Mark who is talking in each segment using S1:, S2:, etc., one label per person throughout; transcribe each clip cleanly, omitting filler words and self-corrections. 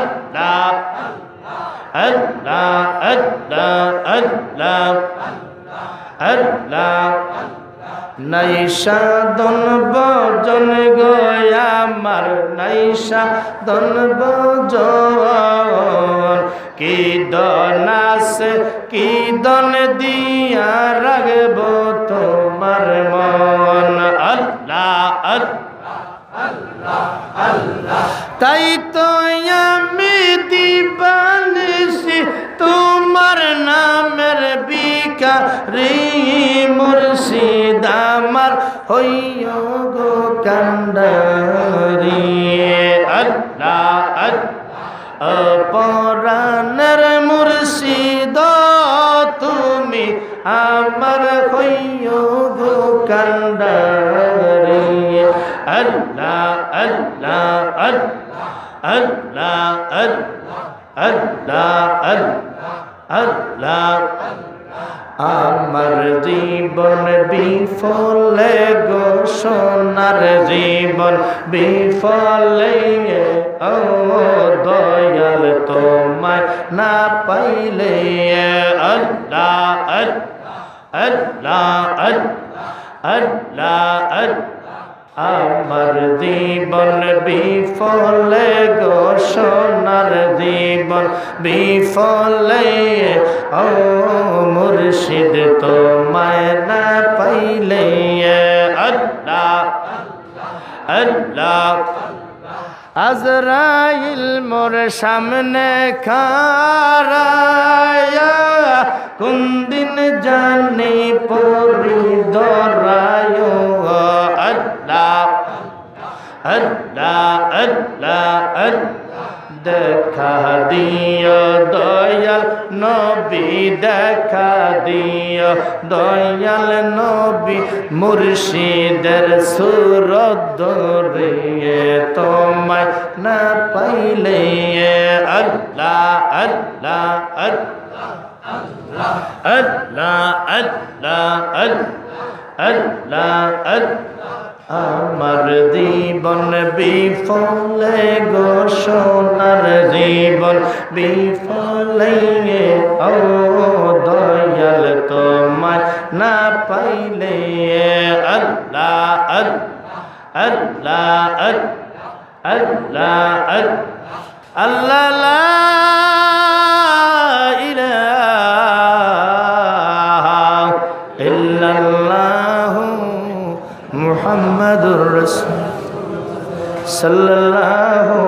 S1: আল্লাহ আল্লাহ আল্লাহ আল্লাহ আল্লাহ নাই সাধন ভজন গো আমার নাই সাধন ভজন কি দন আছে কি দন দিয়া রাখব তোমার মন আল্লাহ আল্লাহ আল্লাহ তাই তো আমি দিবানিসি তোমার নামের ভিখারি মুর্শিদ আমার হইও গো কান্ডারি আল্লাহ অপরাণের মুর্শিদ তুমি আমার হইও গো কান্ডারি আল্লাহ আল্লাহ আল্লাহ আল্লাহ আল্লাহ আমার জীবন বিফলে গো সোনার জীবন বিফলে ও দয়াল তোমায় না পাইলে আল্লাহ আল্লাহ আল্লাহ আমার জীবন বিফলে গো সোনার জীবন বিফলে ও মুর্শিদ তোমায় না পাইলে আল্লাহ আল্লাহ আজরাইল মোর সামনে খারায়া কোন দিন জানি পরি ধরায় আল্লাহ আল্লাহ আল্লাহ দেখা দিও দয়াল নবী দেখা দিও দয়াল নবী মুর্শিদের সুরত ধরে তোমায় না পাইলে আল্লাহ আল্লাহ আল্লাহ আল্লাহ আল্লাহ আমার জীবন বিফলে গো সোনার জীবন বিফলে ও দয়াল তোমায় না পাইলে আল্লাহ আল্লাহ আল্লাহ আল্লাহ লা ইলাহা ইল্লাল্লাহু মুহাম্মাদুর রাসূল সাল্লাল্লাহু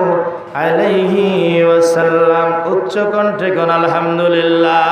S1: আলাইহি ওয়াসাল্লাম উচ্চ কণ্ঠে কোন আলহামদুলিল্লাহ।